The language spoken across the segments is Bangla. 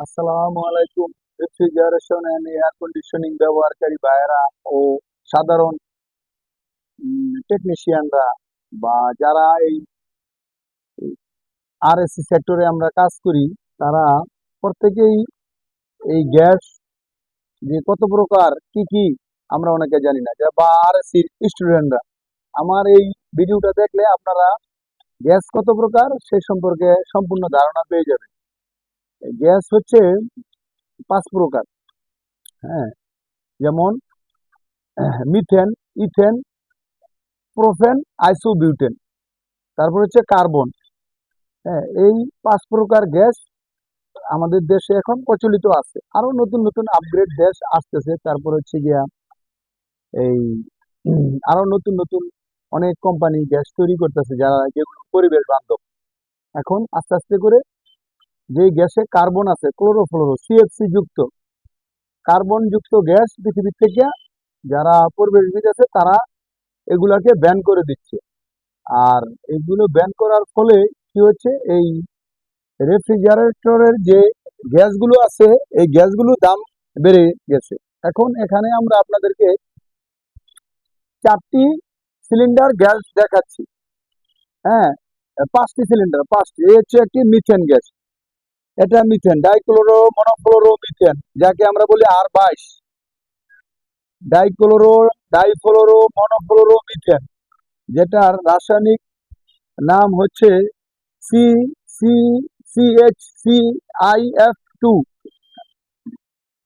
আসসালামু আলাইকুম। রেফ্রিজারেশন এন্ড এয়ার কন্ডিশনিং ব্যবহারকারী ভাইয়েরা ও সাধারণ টেকনিশিয়ানরা বা যারা এই আরএসসি সেক্টরে আমরা কাজ করি, তারা প্রত্যেকেই এই গ্যাস যে কত প্রকার কি কি আমরা অনেকে জানি না, বা আরএসসি স্টুডেন্টরা আমার এই ভিডিওটা দেখলে আপনারা গ্যাস কত প্রকার সে সম্পর্কে সম্পূর্ণ ধারণা পেয়ে যাবেন। গ্যাস হচ্ছে 5 প্রকার। হ্যাঁ, যেমন মিথেন, ইথেন, প্রোপেন, আইসোবিউটেন, তারপর হচ্ছে কার্বন। হ্যাঁ, এই 5 প্রকার গ্যাস আমাদের দেশে এখন প্রচলিত আছে। আরো নতুন নতুন আপগ্রেড গ্যাস আসতেছে। তারপর হচ্ছে গিয়া এই আরো নতুন নতুন অনেক কোম্পানি গ্যাস তৈরি করতেছে, যারা যেগুলো পরিবেশ বান্ধব। এখন আস্তে আস্তে করে যে গ্যাসে কার্বন আছে, ক্লোরোফ্লোরো, সিএফসি যুক্ত কার্বন যুক্ত গ্যাস পৃথিবীর থেকে যারা পরিবেশবিদ আছে তারা এগুলাকে ব্যান করে দিচ্ছে। আর এগুলো ব্যান করার ফলে কি হচ্ছে, এই রেফ্রিজারেটরের যে গ্যাসগুলো আছে এই গ্যাসগুলোর দাম বেড়ে গেছে। এখন এখানে আমরা আপনাদেরকে 4টি সিলিন্ডার গ্যাস দেখাচ্ছি। হ্যাঁ, 5টি সিলিন্ডার, 5টি। এই হচ্ছে একটি মিথেন গ্যাস। এটা মিথেন, ডাইক্লোরো মনোক্লোরো মিথেন, যাকে আমরা বলি R22। ডাইক্লোরো ডাইফ্লোরো মনোক্লোরো মিথেন, যেটার রাসায়নিক নাম হচ্ছে সি সি CH3CIF2।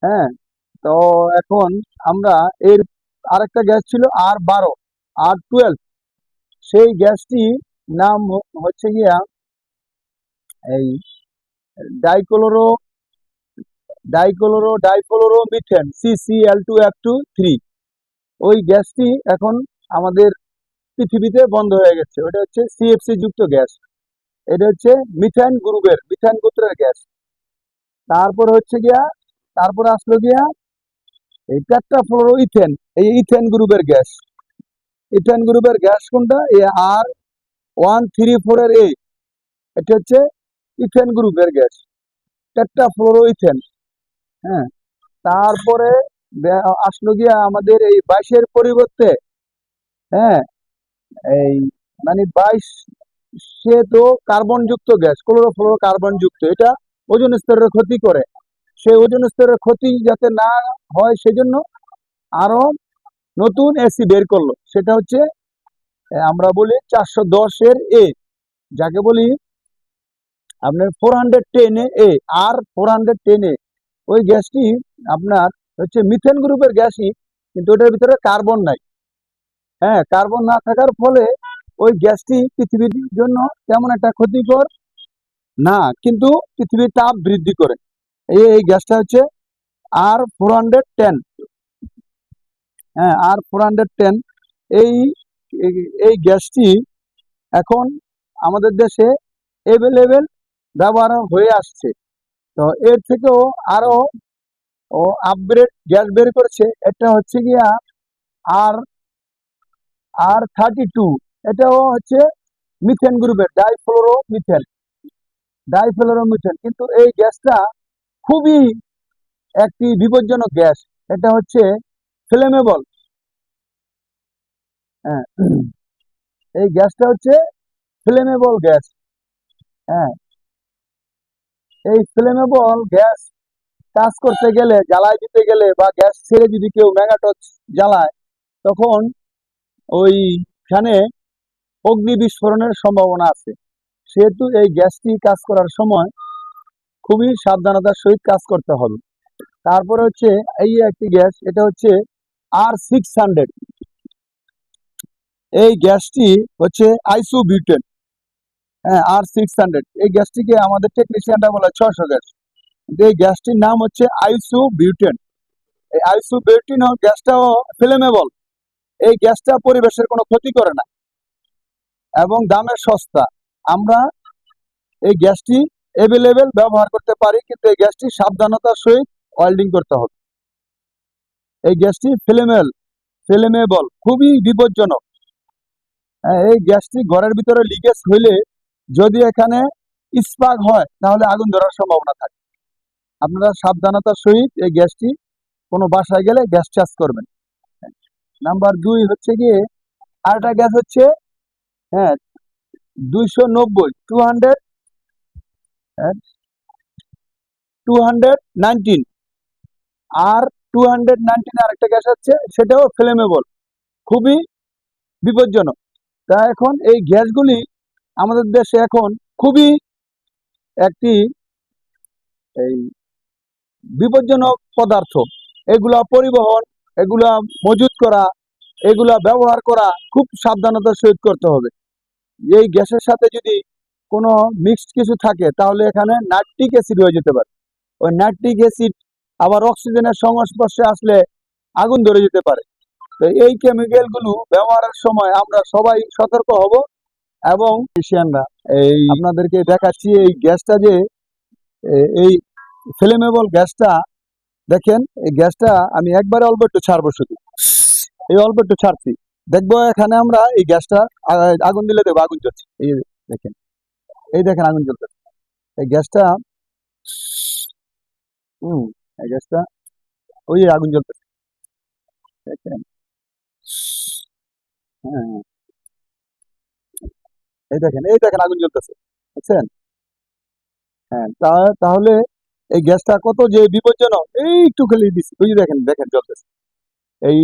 হ্যাঁ, তো এখন আমরা এর আরেকটা গ্যাস ছিল R12। সেই গ্যাসটি নাম হচ্ছে গিয়া এই ডাইক্লোরো ডাইক্লোরো ডাইফ্লোরো মিথেন CCl2F2 3। ওই গ্যাসটি এখন আমাদের পৃথিবীতে বন্ধ হয়ে গেছে। ওটা হচ্ছে সিএফসি যুক্ত গ্যাস। এটা হচ্ছে মিথেন গোত্রের গ্যাস। তারপর হচ্ছে গিয়া তারপর আসলো গিয়া এই টেট্রাফ্লোরো ইথেন, এই ইথেন গ্রুপের গ্যাস। ইথেন গ্রুপের গ্যাস কোনটা? এই R134 এর এ, এটা হচ্ছে ইথেন গ্রুপের গ্যাস, টেট্রাফ্লোরো ইথেন। হ্যাঁ, তারপরে আসলো গিয়া আমাদের এই 22-এর পরিবর্তে, হ্যাঁ, এই মানে 22 সে তো কার্বন যুক্ত গ্যাস, ক্লোরোফ্লোরো কার্বন যুক্ত। এটা ওজোন স্তরের ক্ষতি করে। সেই ওজোন স্তরের ক্ষতি যাতে না হয় সেজন্য আরো নতুন এসি বের করলো। সেটা হচ্ছে আমরা বলি 410-এর এ, যাকে বলি আপনার 410 এ, R410 এ। ওই গ্যাসটি আপনার হচ্ছে মিথেন গ্রুপের গ্যাসই, কিন্তু ওটার ভিতরে কার্বন নাই। হ্যাঁ, কার্বন না থাকার ফলে ওই গ্যাসটি পৃথিবীর জন্য তেমন একটা ক্ষতিকর না, কিন্তু পৃথিবীর তাপ বৃদ্ধি করে। এই গ্যাসটা হচ্ছে R410। হ্যাঁ, R410। এই এই গ্যাসটি এখন আমাদের দেশে এভেলেবেল ব্যবহার হয়ে আসছে। তো এর থেকেও আরো আপগ্রেড গ্যাস বের করেছে। এটা হচ্ছে গিয়া আর R32। এটাও হচ্ছে মিথেন গ্রুপের, ডাইফ্লোরোমিথেন। কিন্তু এই গ্যাসটা খুবই একটি বিপজ্জনক গ্যাস। এটা হচ্ছে ফ্লেমেবল। হ্যাঁ, এই গ্যাসটা হচ্ছে ফ্লেমেবল গ্যাস। হ্যাঁ, এই ফ্লেমেবল গ্যাস কাজ করতে গেলে, জ্বালায় দিতে গেলে, বা গ্যাস ছেড়ে যদি কেউ ম্যাগাটক্স জ্বালায়, তখন ওইখানে অগ্নি বিস্ফোরণের সম্ভাবনা আছে। সেহেতু এই গ্যাসটি কাজ করার সময় খুবই সাবধানতার সহিত কাজ করতে হবে। তারপরে হচ্ছে এই একটি গ্যাস, এটা হচ্ছে R600। এই গ্যাসটি হচ্ছে আইসোবিউটেন। হ্যাঁ, R600। এই গ্যাসটিকে আমাদের টেকনিশিয়ানরা বলে 600 গ্যাস। এই গ্যাসটির নাম হচ্ছে আইসোবিউটেন। এই আইসোবিউটেন গ্যাসটাও ফ্লেমেবল। এই গ্যাসটা পরিবেশের কোনো ক্ষতি করে না এবং দামে সস্তা। আমরা এই গ্যাসটি এভেলেবেল ব্যবহার করতে পারি, কিন্তু এই গ্যাসটি সাবধানতার সহিত ওয়েল্ডিং করতে হবে। এই গ্যাসটি ফ্লেমেবল, খুবই বিপজ্জনক। এই গ্যাসটি ঘরের ভিতরে লিকেজ হইলে যদি এখানে স্পার্ক হয় তাহলে আগুন ধরার সম্ভাবনা থাকে। আপনারা সাবধানতার সহিত এই গ্যাসটি কোনো বাসায় গেলে গ্যাস চার্জ করবেন। নাম্বার 2 হচ্ছে গিয়ে আরেকটা গ্যাস হচ্ছে, হ্যাঁ, 290 219 আর 219 আরেকটা গ্যাস আছে, সেটাও ফ্লেমেবল, খুবই বিপজ্জনক। তা এখন এই গ্যাসগুলি আমাদের দেশে এখন খুবই একটি এই বিপজ্জনক পদার্থ। এগুলা পরিবহন, এগুলা মজুত করা, এগুলা ব্যবহার করা খুব সাবধানতার সহিত করতে হবে। এই গ্যাসের সাথে যদি কোনো মিক্সড কিছু থাকে তাহলে এখানে নাইট্রিক অ্যাসিড হয়ে যেতে পারে। ওই নাইট্রিক অ্যাসিড আবার অক্সিজেনের সংস্পর্শে আসলে আগুন ধরে যেতে পারে। তো এই কেমিক্যালগুলো ব্যবহারের সময় আমরা সবাই সতর্ক হব। এবং আমরা এই আপনাদেরকে দেখাচ্ছি এই গ্যাসটা যে এই ফ্লেমেবল গ্যাসটা, দেখেন এই গ্যাসটা আমি একবারে অল্প একটু ছাড়বো, শুধু এই অল্প একটু ছাড়ছি, দেখবো এখানে আমরা এই গ্যাসটা আগুন দিলে দেখবো আগুন জ্বলছে। এই দেখেন, এই দেখেন আগুন জ্বলতেছে এই গ্যাসটা। এই গ্যাসটা ওই আগুন জ্বলতেছে, দেখেন। হ্যাঁ, এই দেখেন আগুন জ্বলতেছে, বুঝছেন? হ্যাঁ, তাহলে এই গ্যাসটা কত যে বিপজ্জনক, এই একটু খালি দিচ্ছি, ওই যে দেখেন দেখেন জ্বলতেছে। এই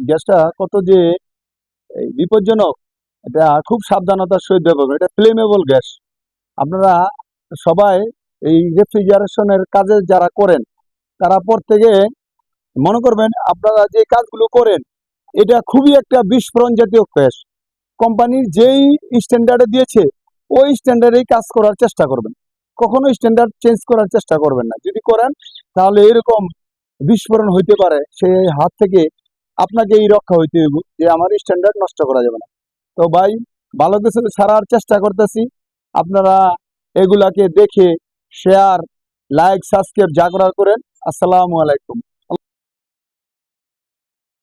গ্যাসটা কত যে এই বিপজ্জনক, এটা খুব সাবধানতার সহিত ব্যবহার করবেন। এটা ফ্লেমেবল গ্যাস। আপনারা সবাই এই রেফ্রিজারেশনের কাজে যারা করেন তারা প্রত্যেকে মনে করবেন আপনারা যে কাজগুলো করেন এটা খুবই একটা বিস্ফোরণ জাতীয় গ্যাস। কোম্পানির যেই স্ট্যান্ডার্ডে দিয়েছে ওই স্ট্যান্ডার্ডেই কাজ করার চেষ্টা করবেন, কখনো স্ট্যান্ডার্ড চেঞ্জ করার চেষ্টা করবেন না। যদি করেন তাহলে এরকম বিস্ফোরণ হইতে পারে, সেই হাত থেকে আপনাকে এই রক্ষা হইতে হইব যে আমার স্ট্যান্ডার্ড নষ্ট করা যাবে না। তো ভাই, ভালো কিছু ছাড়ার চেষ্টা করতেছি, আপনারা এগুলাকে দেখে শেয়ার, লাইক, সাবস্ক্রাইব যা করার করেন। আসসালামু আলাইকুম।